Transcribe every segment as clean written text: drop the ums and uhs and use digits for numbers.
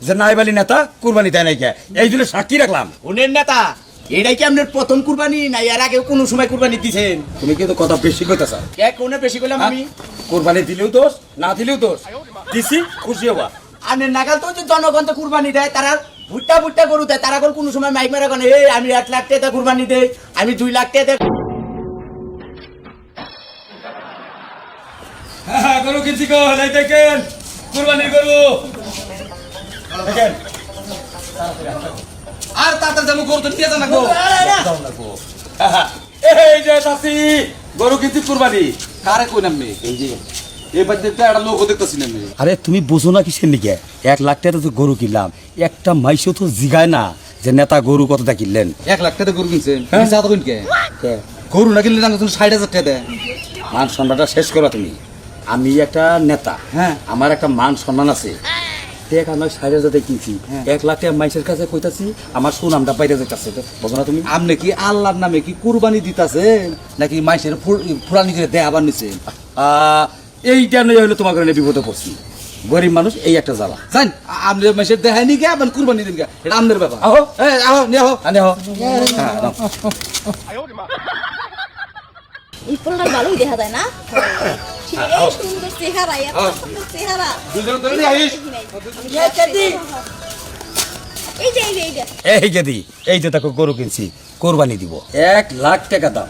যে নাইবালি নেতা কুরবানি দেয় নাই কে, এই জন্য সাক্ষী রাখলাম। উনের নেতা এটাই কি আপনার প্রথম কুরবানি না এর আগে কোনো সময় কুরবানি দিছেন? তুমি কিন্তু কথা বেশি কইতাছ। কে কোনে বেশি কইলাম আমি? কুরবানি দিলেও দোষ, না দিলেও দোষ, দিছি খুশি হবা। আপনার নাগাল তো যে জনগণ তো কুরবানি দেয়, তারা ভুট্টা ভুট্টা গরু দেয়, তারা কোনো সময় মাইক মেরা করে এই আমি 1 লাখ টাকা কুরবানি দেই, আমি 2 লাখ টাকা। হ্যাঁ গরু কিনছি গো, এই দেখেন কুরবানির গরু দেখেন। আর তাড়াতাড়ি যাবো, গরু তো নিয়ে যান না গো। এই যে চাচি গরু কিনছি কুরবানি। কারে কই নামবে এই যে এবার দেখতে একটা লোক দেখতেছি না আমি। আরে তুমি বোঝো না কিসের লিগে? 1 লাখ টাকা তো গরু কিনলাম, একটা মাইসও তো জিগায় না যে নেতা গরু কতটা কিনলেন। 1 লাখ টাকা গরু কিনছেন, হ্যাঁ। মিছা কথা কইন কে? গরু না কিনলে না 60,000 টাকা দেয়। মান সম্মানটা শেষ করো তুমি। আমি একটা নেতা, হ্যাঁ। আমার একটা মান সম্মান আছে। দেখ আমি 60,000 কিনছি, হ্যাঁ। 1 লাখ টাকা মাইসের কাছে কইতাছি, আমার সুনামটা বাইরে যাইতাছে। বোঝো না তুমি? আপনি কি আল্লাহর নামে কি কুরবানি দিতাছেন নাকি মাইসের ফুরানি করে দেয় আবার নিছেন? এইটা নিয়ে হইলো তোমাকে নিয়ে বিপদে পড়ছি। গরিব মানুষ, এই একটা জ্বালা। জান আপনি মাইসের দেখায়নি কে আবার কুরবানি দিন কে? এটা আপনার ব্যাপার। আহো এই আহো নিয়ে আহো। আনে হো। হ্যাঁ নাও। এই পোলার ভালোই দেখা যায় না? সেই সুন্দর চেহারা, এত সুন্দর চেহারা। দুজন ধরে নিয়ে আইস। এই যে এই যে এই যে এই যে দি, এই যে দেখো গরু কিনছি, কোরবানি দিব। 1 লাখ টাকা দাম।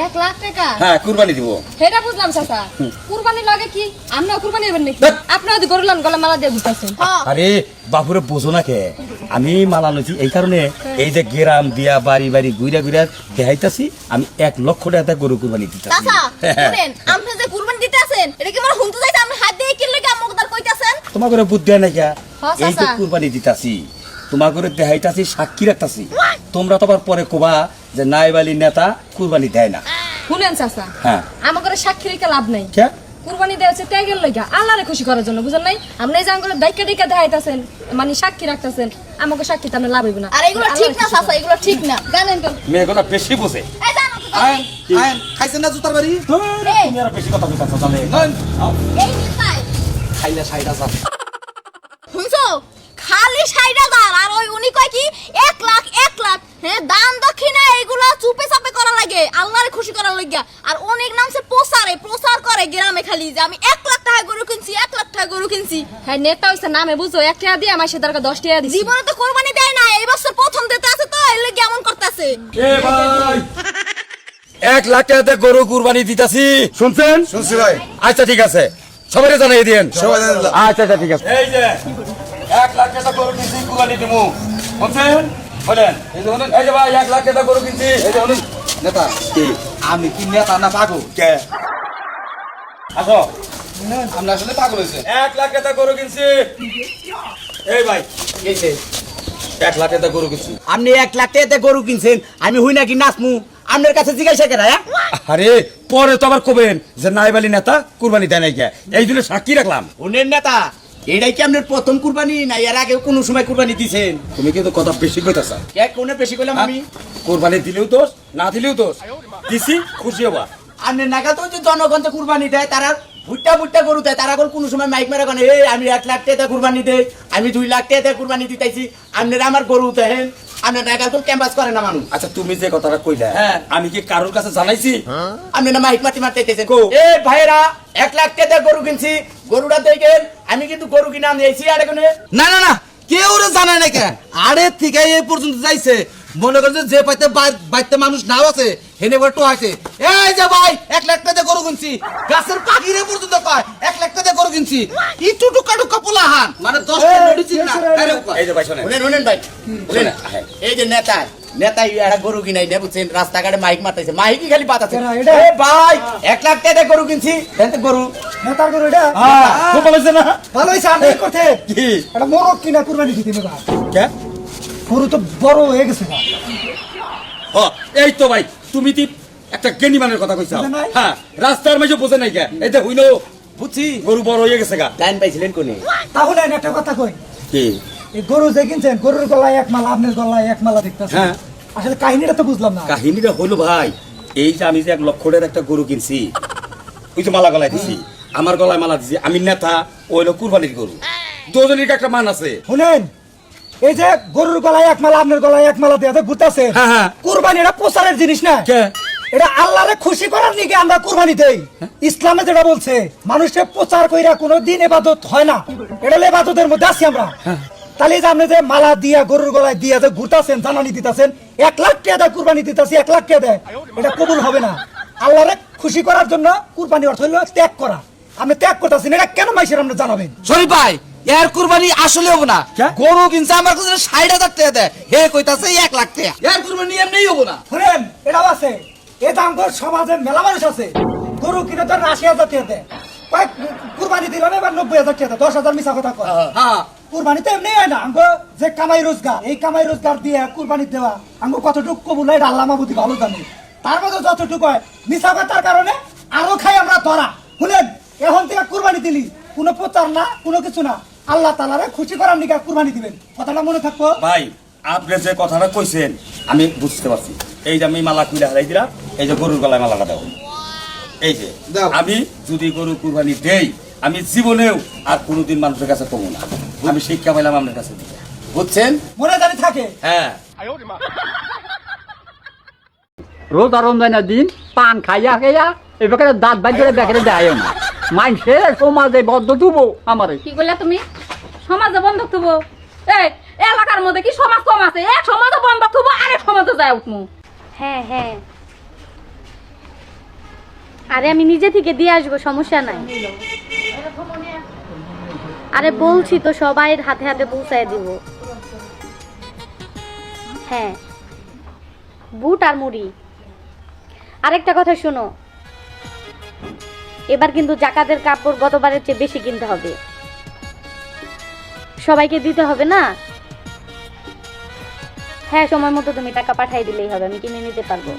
1 লাখ টাকা? হ্যাঁ কুরবানি দিব। সেটা বুঝলাম চাচা। কুরবানি লাগে কি? আমরাও কুরবানি হবেন নাকি? ধ্যাৎ। আপনারা তো গরুলান গলা মালা দিয়ে ঘুরতেছেন। আরে বাপুরে বোঝো না কে, আমি মালা লইছি এই কারণে, এই যে গ্রাম দিয়া বাড়ি বাড়ি ঘুরা ঘুরা দেখাইতাছি আমি 1 লক্ষ টাকা গরু কুরবানি দিতাছি। চাচা শুনেন, আপনি যে কুরবানি দিতে আছেন এটা কি মানে হুনতে যাইতে আপনি হাত দিয়ে কিনলে কি আমাকে তার কইতাছেন? তোমার করে বুদ্ধি নাই কে? হ্যাঁ, এই তো চাচা। কুরবানি দিতাছি, তোমার করে দেখাইতাছি, সাক্ষী রাখতাছি। তোমরা তো আবার পরে কোবা যে নাইবালি নেতা কুরবানি দেয় না। শুনেন চাচা, হ্যাঁ। আমাকে সাক্ষী রেখে লাভ নাই। কে? কুরবানি দেওয়া হচ্ছে ত্যাগের লইগা, আল্লাহরে খুশি করার জন্য, বুঝেন নাই? আপনি এই যে আঙ্গুলে দাইকা দাইকা দেখাইতাছেন, মানে সাক্ষী রাখতাছেন, আমাকে সাক্ষী তো আপনি লাভ হইব না। আর এগুলো ঠিক না চাচা, এগুলো ঠিক না। জানেন তো? মেয়েগুলো বেশি বোঝে। এই জানো তো? আয়েন আয়েন খাইছেন না জুতার বাড়ি? তুমি আর বেশি কথা বলতেছো তাহলে। নন এই নিতাই খাইলে 60,000। শুনছো? খালি 60,000 আর ওই উনি কয় কি 1 লাখ 1 লাখ। হ্যাঁ, দান দক্ষিণা এগুলো চুপে চাপে করা লাগে, আল্লাহরে খুশি করার লাগিয়া। আর অনেক নামছে প্রচার করে গ্রামে খালি যে আমি 1 লাখ টাকা গরু কিনছি, 1 লাখ টাকা গরু কিনছি। হ্যাঁ, নেতা হইছে নামে, বুঝো? 1 টাকা দিয়ে আমার সে দরকার 10 টাকা দিছি। জীবনে তো কোরবানি দেয় না, এই বছর প্রথম দিতে আছে তো এর লাগি এমন করতেছে। এ ভাই 1 লাখ টাকাতে গরু কুরবানি দিতাছি, শুনছেন? শুনছি ভাই। আচ্ছা ঠিক আছে, সবাই জানাই দিন। সবাই জানাই দিলাম। আচ্ছা আচ্ছা ঠিক আছে। এই যে 1 লাখ টাকা গরু কিনছি, কুরবানি দিমু, শুনছেন? বলেন। এই যে বলেন, এই যে ভাই 1 লাখ টাকা গরু কিনছি। এই যে বলুন নেতা, আমি কি নেতা না পাগল? কে? আসো। আমরা আসলে পাগল হয়েছে। 1 লাখ টাকা গরু কিনছি। এই ভাই এইছে 1 লাখ টাকা গরু কিনছি। আপনি 1 লাখ টাকা গরু কিনছেন, আমি হই নাকি নাচমু? আপনার কাছে জিজ্ঞাসা করা? আরে পরে তো আবার কবেন যে নাইবালি নেতা কুরবানি দেয় নাই কে, এই জন্য সাক্ষী রাখলাম। উনের নেতা এটাই কি আপনার প্রথম কুরবানি না এর আগে কোনো সময় কুরবানি দিছেন? তুমি কিন্তু কথা বেশি কইতাছ। কে কোনে বেশি কইলাম আমি? কুরবানি দিলেও দোষ, না দিলেও দোষ, দিছি খুশি হবা। আপনার নাগাল তো যে জনগণ তো কুরবানি দেয়, তারা ভুট্টা ভুট্টা গরু দেয়, তারা কোনো সময় মাইক মেরা করে এই আমি 1 লাখ টাকা কুরবানি দেই, আমি 2 লাখ টাকা কুরবানি দিতেছি, আপনারা আমার গরু দেখেন। আপনার নাগাল তো ক্যাম্পাস করে না মানুষ। আচ্ছা তুমি যে কথাটা কইলা, হ্যাঁ। আমি কি কারোর কাছে জানাইছি? আপনারা মাইক মারতে দিতেছেন। কো? এ ভাইরা 1 লাখ টাকা গরু কিনছি, গরুটা দেখেন, আমি কিন্তু গরু কিনা নিয়েছি আর এখানে। না না না কেউ রে জানায় না কেন? আরে থেকে এই পর্যন্ত যাইছে, মনে করছে যে পাইতে বাইতে মানুষ নাও আছে হেনে বড় আছে। এই যে ভাই 1 লাখ টাকা গরু কিনছি, গাছের পাখিরে পর্যন্ত কয় 1 লাখ টাকা গরু কিনছি। ইটু টুকা টুকা পোলাহান মানে 10 টা মেডিসিন না। আরে এই যে ভাই শোনেন, শুনেন ভাই, শুনেন, হ্যাঁ। এই যে নেতাই একটা গরু কিনাই দেয়, বুঝছেন? রাস্তাঘাটে মাইক মারতেছে, মাইকই খালি বাতাছে। এ ভাই 1 লাখ টাকা গরু কিনছি, দেন তো গরু। নেতার গরু এটা হ্যাঁ, খুব ভালো হয়েছে না? ভালো হয়েছে। আমি করতে কি? এটা মোরগ কিনা কুরবানি দিতে নেবা, কে? গরু তো বড় হয়ে গেছে না। ও, এই তো ভাই তুমি কি একটা জ্ঞানী মানের কথা কইছো। বুঝে নাই? হ্যাঁ, রাস্তার মাঝে বোঝে নাই কে, এই যে হইলো বুঝছি, গরু বড় হয়ে গেছে গা। লাইন পাইছিলেন কোনে? তাহলে আমি একটা কথা কই, কি? এই গরু যে কিনছেন, গরুর গলায় 1 মালা, আপনার গলায় 1 মালা দেখতেছেন। হ্যাঁ। আসলে কাহিনীটা তো বুঝলাম না। কাহিনীটা হইলো ভাই, এই যে আমি যে 1 লক্ষ টাকার একটা গরু কিনছি, ওই যে মালা গলায় দিছি, আমার গলায় মালা দিছি, আমি নেতা, ওই হলো কুরবানির গরু। দুজনের একটা মান আছে। শুনেন, এই যে গরুর গলায় এক মালা আপনার গলায় এক মালা দিয়ে ঘুরতেছে, হ্যাঁ, হ্যাঁ। কুরবানি এটা প্রচারের জিনিস না। কে? এটা আল্লাহরে খুশি করার নিকে আমরা কুরবানি দেই। ইসলামে যেটা বলছে মানুষকে প্রচার কইরা কোনোদিন ইবাদত হয় না, এটা হলো ইবাদতের মধ্যে আছি আমরা। তাহলে এই যে আপনি যে মালা দিয়া গরুর গলায় দিয়া যে ঘুরতাছেন, জানানি দিতেছেন, 1 লাখ টাকা দেয় কুরবানি দিতেছি, 1 লাখ টাকা দেয়, এটা কবুল হবে না। আল্লাহরে খুশি করার জন্য কুরবানি অর্থ হলো ত্যাগ করা। আপনি ত্যাগ করতেছেন, এটা কেন মাইশের আপনি জানাবেন? শরীফ ভাই এর কুরবানি আসলে হবে না। কে? গরু কিনছে আমার কাছে 60,000 টাকা দেয়, হে কইতাছে 1 লাখ টাকা। এর কুরবানি এমনিই হবে না। শুনেন, এটাও আছে, এটা আমার সমাজে মেলা মানুষ আছে, গরু কিনে তো 80,000 টাকা দেয়, কয়েক কুরবানি দিল না, এবার 90,000 টাকা দেয়, 10,000 মিছা কথা কয়। হ্যাঁ কুরবানি তো এমনি হয় না, আঙ্গো যে কামাই রোজগার, এই কামাই রোজগার দিয়ে কুরবানি দেওয়া আঙ্গো কতটুকু কবুল হয়, এটা আল্লাহ মাহবুদি ভালো জানে। তার মধ্যে যতটুকু হয় মিছা কথার কারণে আরো খাই আমরা ধরা। শুনেন, এখন থেকে কুরবানি দিলি কোনো প্রচার না, কোনো কিছু না, আল্লাহ তাআলারে খুশি করার নিকে কুরবানি দিবেন, কথাটা মনে থাকবো। ভাই আপনি যে কথাটা কইছেন আমি বুঝতে পারছি। এই যে আমি মালা কুইলা হারাই দিলাম, এই যে গরুর গলায় মালাটা দাও, এই যে দাও। আমি যদি গরু কুরবানি দেই, আমি জীবনেও আর কোনোদিন মানুষের কাছে কমু না। আমি শিক্ষা পাইলাম আপনার কাছে থেকে, বুঝছেন? মনে জানি থাকে। হ্যাঁ। রোজা রমজানের দিন পান খাইয়া খাইয়া এবার দাঁত বাজ করে বেকারে দেয় না, মানুষের সমাজে বদ্ধ তুবো আমারে। কি করলে তুমি? সমাজে বন্ধক থুবো? এই এলাকার মধ্যে কি সমাজ কম আছে? এক সমাজে বন্ধক থুবো, আরেক সমাজে যায় উঠমু। হ্যাঁ হ্যাঁ, আরে আমি নিজে থেকে দিয়ে আসবো, সমস্যা নাই। আরে বলছি তো সবাই হাতে হাতে পৌঁছায় দিব। হ্যাঁ, বুট আর মুড়ি। আরেকটা কথা শোনো, এবার কিন্তু জাকাতের কাপড় গতবারের চেয়ে বেশি কিনতে হবে, সবাইকে দিতে হবে না। হ্যাঁ, সময় মতো তুমি টাকা পাঠাই দিলেই হবে, আমি কিনে নিতে পারবো।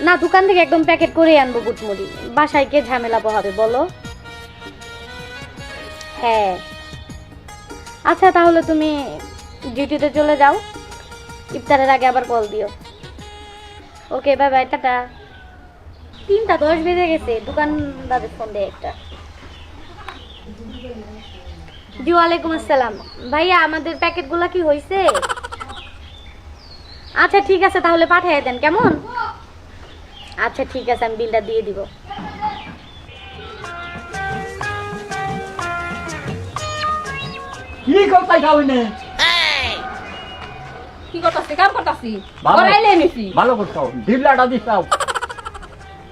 না, দোকান থেকে একদম প্যাকেট করে আনবো বুটমুড়ি, বাসায় কে ঝামেলা পোহাবে বলো? হ্যাঁ আচ্ছা, তাহলে তুমি ডিউটিতে চলে যাও, ইফতারের আগে আবার কল দিও। ওকে, বাই বাই, টাটা। 3:10 বেজে গেছে, দোকানদারের ফোন দেয় একটা। জি ওয়ালাইকুম আসসালাম। ভাইয়া আমাদের প্যাকেটগুলো কি হয়েছে? আচ্ছা ঠিক আছে, তাহলে পাঠিয়ে দেন, কেমন? আচ্ছা ঠিক আছে, আমি বিলটা দিয়ে দিব। কি করতে খাওয়াই নে? কি করতাছি? কাম করতাছি, ভালো। করাইলে নিছি। ভালো করছো, ঢিবলাটা দিছাও।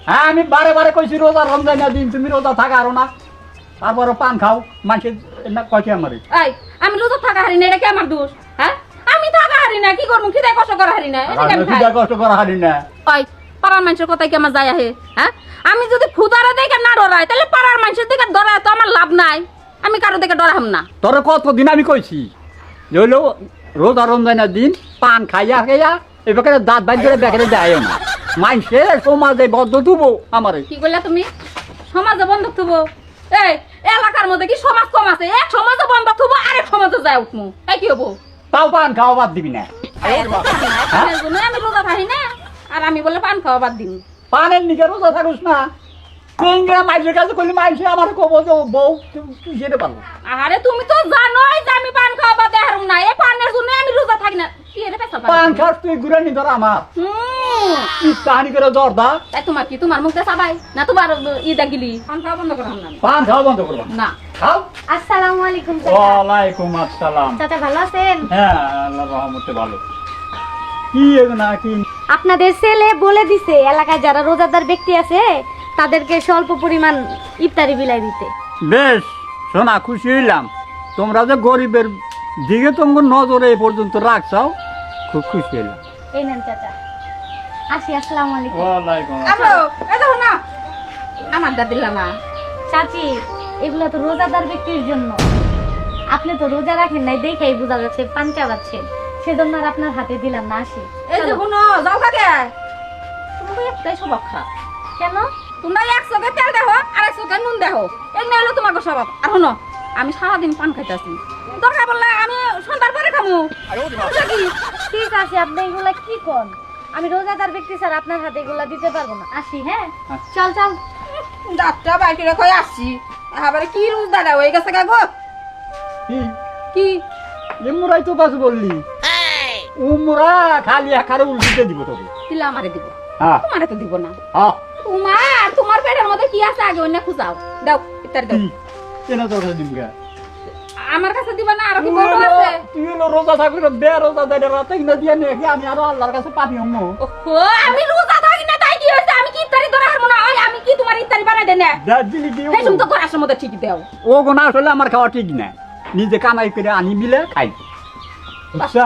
হ্যাঁ, আমি বারে বারে কইছি রোজা রমজানের দিন তুমি রোজা থাকা আরো না, তারপরে পান খাও, মানুষের না কয় কি আমারে। এই আমি রোজা থাকা হারি না, এটা কি আমার দোষ? হ্যাঁ, আমি থাকা হারি না, কি করবো? খিদায় কষ্ট করা হারি না, এটা কি আমি খাই? কষ্ট করা হারি না। ওই পাড়ার মানুষের কথাই কি আমার যায় আহে? হ্যাঁ, আমি যদি ফুদারে দেখে না ডরাই, তাহলে পাড়ার মানুষের দিকে ডরায় তো আমার লাভ নাই। আমি কারো দিকে ডরাহাম না। তোর কতদিন আমি কইছি যে হইলো রোজা রমজানের দিন পান খাইয়া খাইয়া এবার দাঁত বাজ করে বেকারে দেয় না, মানুষের সমাজে বদ্ধ তুবো আমারে। কি করলে তুমি? সমাজে বন্ধক থুবো? এই এলাকার মধ্যে কি সমাজ কম আছে? এক সমাজে বন্ধক থুবো, আরেক সমাজে যায় উঠমু, এই কি হবো? তাও পান খাওয়া বাদ দিবি না? পানের জন্য আমি রোজা থাকি না, আর আমি বলে পান খাওয়া বাদ দিন। পানের নিকে রোজা থাকুস না, সিংড়া মাইজের কাছে করলে মাইজে আমার কব যে বউ তুই যেতে পারবো। আরে তুমি তো জানোই যে আমি পান খাওয়া বাদ দেহারুম না, এই পানের জন্য আমি রোজা থাকি না। কি এটা পেছা পান খাস তুই ঘুরে নি ধর আমার ইস্তাহানি করে জর্দা। তাই তোমার কি, তোমার মুখে সাবাই না? তোমার ইদা গিলি পান খাওয়া বন্ধ করাম না। পান খাওয়া বন্ধ করবো না। খাও। আসসালামু আলাইকুম চাচা। ওয়ালাইকুম আসসালাম। চাচা ভালো আছেন? হ্যাঁ, আল্লাহ রহমতে ভালো। কি না কি আপনাদের ছেলে বলে দিছে এলাকায় যারা রোজাদার ব্যক্তি আছে তাদেরকে স্বল্প পরিমাণ ইফতারি বিলাই দিতে। বেশ শোনা, খুশি হইলাম। তোমরা যে গরিবের দিকে তোমার নজরে এই পর্যন্ত রাখছাও, খুব খুশি হইলাম। এই নেন চাচা, আসি। আসসালামু আলাইকুম। ওয়ালাইকুম আমরো এই দেখো না, আমার দা দিলা না। চাচি, এগুলো তো রোজাদার ব্যক্তির জন্য, আপনি তো রোজা রাখেন নাই, দেখেই বোঝা যাচ্ছে পান চাবাচ্ছেন, সেজন্য আর আপনার হাতে দিলাম না। আসি। এই দেখো না, যাও কাকে তুমি একটাই স্বভাব খারাপ। কেন? তোমরা এক চোখে তেল দেখো আর এক চোখে নুন দেখো, এই নিয়ে হলো তোমাকে স্বভাব। আর শোনো, আমি সারাদিন পান খাইতেছি, দরকার বললে আমি সন্ধ্যার পরে খামু। কি ঠিক আছে, আপনি এগুলা কি কন? আমি রোজাদার ব্যক্তি স্যার, আপনার হাতে এগুলা দিতে পারবো না। আসি। হ্যাঁ, চল চল। ডাক্তার বাইকে রেখে আসছি, আবার কি রোজাটা হয়ে গেছে গো কি কি এমরাই তো বাস বললি উমরা খালি একারে উল্টিতে দিব তোকে দিলা আমারে দিব হ্যাঁ তোমারে তো দিব না হ্যাঁ তোমার পেটের মধ্যে কি আছে আগে অন্য খুঁজাও দাও ইত্যাদি দাও কেন তোর কাছে দিম গা আমার কাছে দিবা না আর কি বড় আছে তুই হলো রোজা থাকবি বে রোজা দেয় রাতে কিনা দিয়ে নিয়ে কি আমি আরো আল্লাহর কাছে পাবি আম্মু ওহো আমি রোজা থাকি না তাই কি হইছে আমি কি ইফতারি ধরে হারমু না ওই আমি কি তোমার ইফতারি বানাই দেন না দিলি কি সেই তুমি তো করার মধ্যে ঠিক দাও ও গোনা আসলে আমার খাওয়া ঠিক না নিজে কামাই করে আনি বিলে খাই আচ্ছা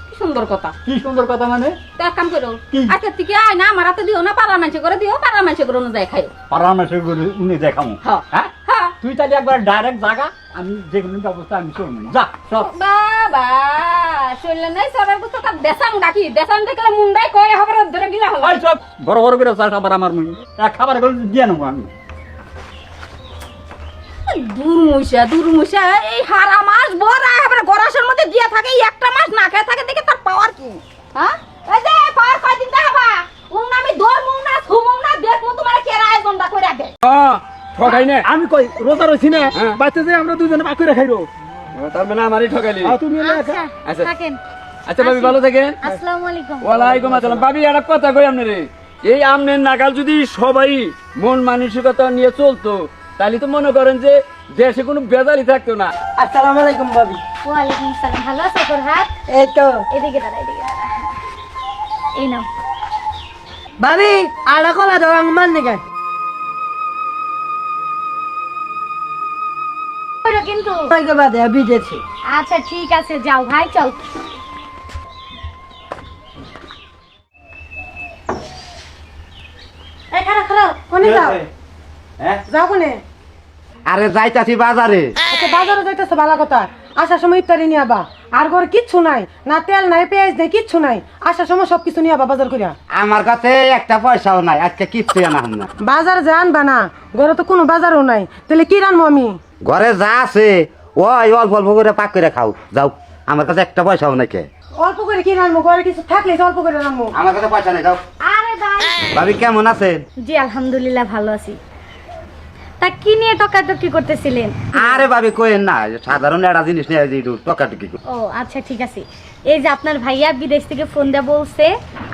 কি সুন্দর কথা কি সুন্দর কথা মানে তো এক কাম করো কি? আজকে থেকে আয় না আমার হাতে দিও না পাড়া মানুষ করে দিও পাড়া মানুষ করে অনুযায়ী খাইও পরামর্শ করে উনি দেখামু হ্যাঁ। হ্যাঁ হ্যাঁ তুই তাহলে একবার ডাইরেক্ট জাগা আমি যে কোনো ব্যবস্থা আমি করবো যা সব বাবা শুনলে নাই সবার কথা তার দেশাং ডাকি দেশাং দেখলে মুন্ডাই কয় হবে ধরে গিলা হলো ওই সব বড় বড় করে চাষ আবার আমার মুই এক খাবার করে দিয়ে নেবো আমি দুরমুষা এই হারা মাস ভরা এবারে গরাসের মধ্যে দিয়া থাকে এই একটা মাস না খেয়ে থাকে দেখে তার পাওয়ার কি হ্যাঁ এই যে পাওয়ার কয়দিন দেখাবা উম আমি ধরমু না থুমু না দেখমু তোমার কেরা আয়োজনটা কইরা দে ঠকাই না আমি কই রোজা রইছি না বাচ্চা যে আমরা দুজনে পাক করে খাইরো তার মানে আমারই ঠকাইলি তুমি আচ্ছা থাকেন আচ্ছা ভাবি ভালো থাকেন আসসালামু আলাইকুম ওয়ালাইকুম আসসালাম ভাবি একটা কথা কই আপনারে এই আমনের নাগাল যদি সবাই মন মানসিকতা নিয়ে চলতো তাহলে তো মনে করেন যে দেশে কোনো বেজালি থাকতো না আসসালামু আলাইকুম ভাবি ওয়ালাইকুম আসসালাম ভালো আছো ফরহাদ এই তো এদিকে দাঁড়া এই নাও ভাবি আড়া কলা দাও আমার নাকি ওরা কিন্তু কয়কে বাদে বিদেশে আচ্ছা ঠিক আছে যাও ভাই চল এই খারাপ খারাপ কোনে যাও যাও কোনে আরে যাইতাছি বাজারে আচ্ছা বাজারে যাইতেছে ভালো কথা আসার সময় ইফতারি নিয়ে আবা আর ঘরে কিচ্ছু নাই না তেল নাই পেঁয়াজ নাই কিচ্ছু নাই আসার সময় সবকিছু নিয়ে আবা বাজার করিয়া আমার কাছে একটা পয়সাও নাই আজকে কিচ্ছু আনা না বাজার যে আনবা না ঘরে তো কোনো বাজারও নাই তাহলে কি রানবো আমি ঘরে যা আছে ওই অল্প অল্প করে পাক করে খাও যাও আমার কাছে একটা পয়সাও নাই কে অল্প করে কি রানবো ঘরে কিছু থাকলে তো অল্প করে রানবো আমার কাছে পয়সা নেই যাও আরে ভাই ভাবি কেমন আছেন জি আলহামদুলিল্লাহ ভালো আছি তা কি নিয়ে টকাটকি করতেছিলেন আরে ভাবি কোয়েন না সাধারণ একটা জিনিস নিয়ে একটু টকাটকি ও আচ্ছা ঠিক আছে এই যে আপনার ভাইয়া বিদেশ থেকে ফোন দিয়ে বলছে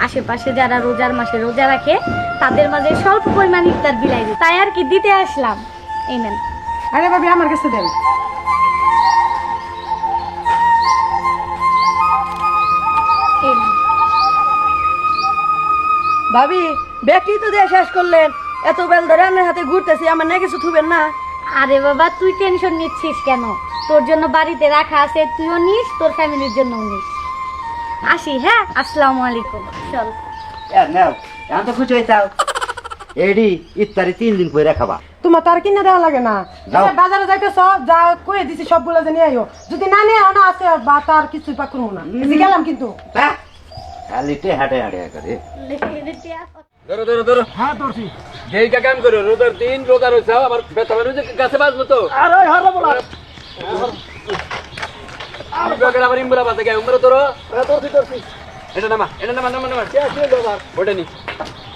আশেপাশে যারা রোজার মাসে রোজা রাখে তাদের মাঝে স্বল্প পরিমাণ ইফতার বিলাই দিই তাই আর কি দিতে আসলাম এই নেন আরে ভাবি আমার কাছে দেন এই নেন। ভাবি ব্যাগটি তো দিয়ে শেষ করলেন এত বেল ধরে আমার হাতে ঘুরতেছি আমার না কিছু থুবেন না আরে বাবা তুই টেনশন নিচ্ছিস কেন তোর জন্য বাড়িতে রাখা আছে তুইও নিস তোর ফ্যামিলির জন্যও নিস আসি হ্যাঁ আসসালামু আলাইকুম চল নাও এখন তো খুশি হয়েছাও এডি ইফতারি 3 দিন পরে খাবা তোমার তার কিনে দেওয়া লাগে না যাও। এই বাজারে যাইতেছ যা কয়ে দিছি সবগুলো যে নিয়ে আইও যদি না নিয়ে না আছে বা তার কিছুই পাক করবো না এই যে গেলাম কিন্তু খালিতে হাটে হাটে করে ধরো ধরো ধরো ধরো হ্যাঁ ধরছি যেই কাম করো রোজার দিন রোজা রয়েছাও আবার ব্যথা মানে গাছে বাজবো তো আরে হারা বলা আর বেগের আবার ইমরা বাজে গে উমরা ধরো ধরছি এটা নামা কে আছে বাবা ওটা নি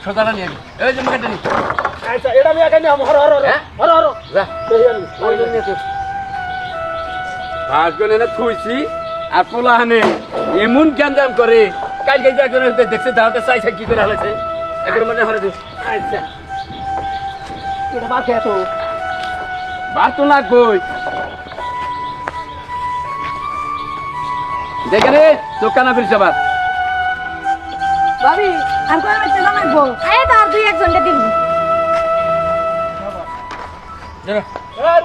সোজাটা নিয়ে এই যে মাকেটা নি আচ্ছা এটা আমি এখানে হর হর হর হ্যাঁ? হর হর যা ওই জন্য নিয়ে ভাস গনে না থুইছি আর পোলাহানে এমন গ্যাঞ্জাম করে কালকে যে একজন দেখছে দাওতে চাইছে কি করে হলেছে একবার মনে হরে দিস আচ্ছা এটা বাকি এত বার তো লাগবই দেখে রে চোখ কানা ফিরছে আবার ভাবি আমি কয়ে বেচতে জানাইবো এই তো আর দুই একজনকে দিন এই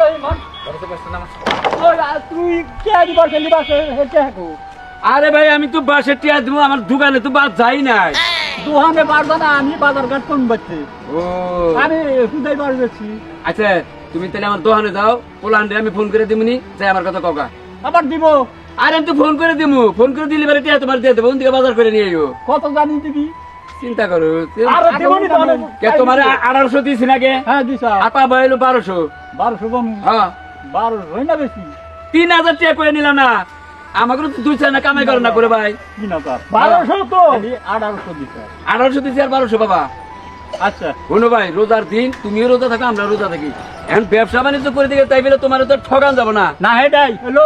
রহিমান ওই তুই কে আদি বসে লিবাসে হেতে হাকু আরে ভাই আমি তো বাসে টিয়া দিব আমার দোকানে তো বাদ যাই নাই দুহানে পারবা না আমি বাজার ঘাট কোন বাচ্চে ও আমি সুদাই বার যাচ্ছি আচ্ছা তুমি তাহলে আমার দোকানে যাও পোলান রে আমি ফোন করে দিমনি যাই আমার কথা কওগা আবার দিব আরে আমি তো ফোন করে দিমু ফোন করে দিলে বারে টিয়া তোমার দিয়ে দেবো ওন থেকে বাজার করে নিয়ে আইও কত জানি দিবি চিন্তা করো আর দিবনি তো অনেক। কে তোমার 1800 দিছি নাকি হ্যাঁ দিছা আপা বাইলো 1200 1200 কম হ্যাঁ 12 হই না বেশি 3000 টাকা করে নিলাম না আমাকে তো দুই চার না কামাই করো না করে ভাই কি না তার 1200 তো 1800 দিছা 1800 দিছি আর 1200 বাবা আচ্ছা শোনো ভাই রোজার দিন তুমিও রোজা থাকো আমরা রোজা থাকি এখন ব্যবসা বাণিজ্য করে দিকে তাই বলে তোমার তো ঠকান যাবো না। না এটাই হলো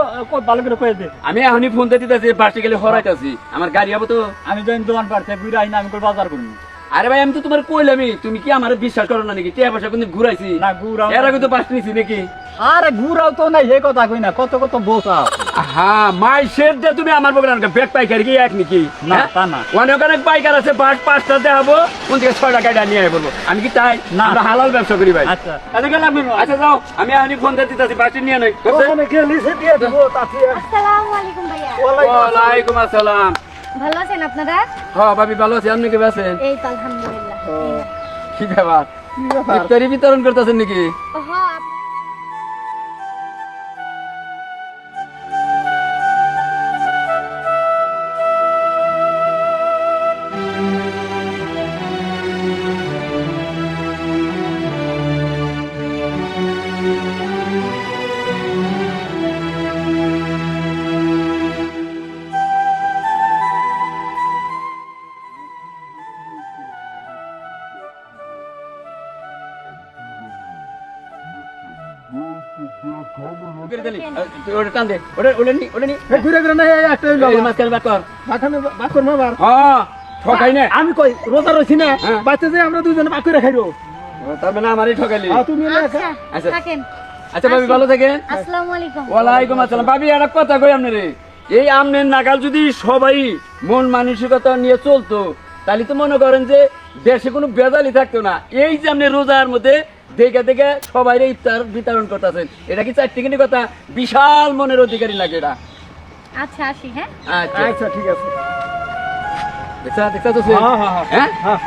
ভালো করে কয়ে দে। আমি এখনই ফোন দিতে দিতেছি, বাসে গেলে হরাইতেছি, আমার গাড়ি হবো তো। আমি যখন দোকান পারতে ঘুরে আইনা আমি করে বাজার করবো। আরে ভাই আমি তো তোমার কইলামই, তুমি কি আমার বিশ্বাস করো না নাকি? টিয়া পয়সা কোনদিন ঘুরাইছি? না, ঘুরাও এর আগে তো বাস নিছি নাকি? আরে ঘুরাও তো নাই, এই কথা কই না, কত কত বোঝা। হ্যাঁ মাইসের যে তুমি আমার বগলে ব্যাগ পাইকারি কি এক নাকি? না, হ্যাঁ? তা না। অনেক অনেক পাইকার আছে, বাস 5টা দেখাবো, কোন থেকে 6টা গাড়ি নিয়ে বলবো। আমি কি তাই? না। আমরা হালাল ব্যবসা করি ভাই। আচ্ছা। আচ্ছা যাও, আমি এখনই ফোন দিতেছি, বাসে নিয়ে নই। আসসালামু আলাইকুম ভাইয়া। ওয়ালাইকুম আসসালাম। ভালো আছেন আপনারা? হ্যাঁ ভাবি ভালো আছি, আপনি কি আছেন? এই তো আলহামদুলিল্লাহ। কি ব্যাপার, ইফতারি বিতরণ করতেছেন নাকি? হ্যাঁ। তুই ওটা টান দে, ওটা নি ঘুরে ঘুরে না একটা এই মাঝখানে বাক কর। বাকর মাবার হ্যাঁ ঠকাই না। আমি কই রোজা রইছি না হ্যাঁ। বাচ্চা যে আমরা দুজনে বাক করে খাইরো তার মানে আমারই ঠকাইলি। তুমি আচ্ছা আচ্ছা। থাকেন। আচ্ছা ভাবি ভালো থাকেন। আসসালামু আলাইকুম। ওয়ালাইকুম আসসালাম। ভাবি একটা কথা কই আপনারে, এই আমনের নাগাল যদি সবাই মন মানসিকতা নিয়ে চলতো, তাহলে তো মনে করেন যে দেশে কোনো বেজালি থাকতো না। এই যে আপনি রোজার মধ্যে দেখে দেখে সবাই ইফতার বিতরণ করতেছেন, এটা কি চারটিখানি কথা? বিশাল মনের অধিকারী লাগে এটা। আচ্ছা আসি হ্যাঁ। আচ্ছা আচ্ছা ঠিক আছে দেখছা তো হ্যাঁ, হ্যাঁ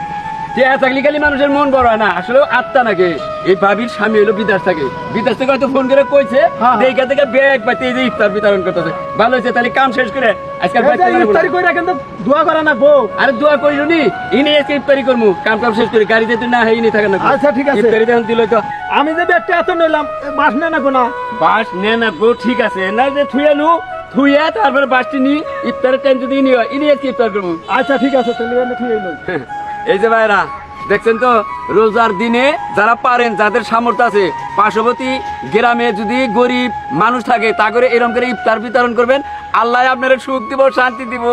চেয়ে থাকলে খালি মানুষের মন বড় হয় না, আসলে আত্মা নাকি। এই ভাবির স্বামী হলো বিদেশ থাকে, বিদেশ থেকে হয়তো ফোন করে কইছে দেখে দেখে ব্যাগ পাইতে এই যে ইফতার বিতরণ করতেছে। ভালো হয়েছে, তাহলে কাম শেষ করে আজকাল ইফতারি কইরা কিন্তু দোয়া করা না গো। আরে দোয়া করিল নি, ইনি আজকে ইফতারি করবো, কাম শেষ করে গাড়িতে তুই না হয় ইনি থাকে না। আচ্ছা, ঠিক আছে। ইফতারি যখন দিল তো আমি যে ব্যাগটা এত নিলাম বাস নে না গো না। বাস নে না গো, ঠিক আছে না যে থুয়ালু থুইয়া তারপরে বাসটি নি, ইফতারের টাইম যদি ইনি হয় ইনি আজকে ইফতার করবো। আচ্ছা ঠিক আছে তাহলে আমি ঠিক হইলো। এই যে ভাইরা দেখছেন তো, রোজার দিনে যারা পারেন, যাদের সামর্থ্য আছে, পার্শ্ববর্তী গ্রামে যদি গরিব মানুষ থাকে তা করে এরকম করে ইফতার বিতরণ করবেন, আল্লাহ আপনারা সুখ দিব, শান্তি দিব।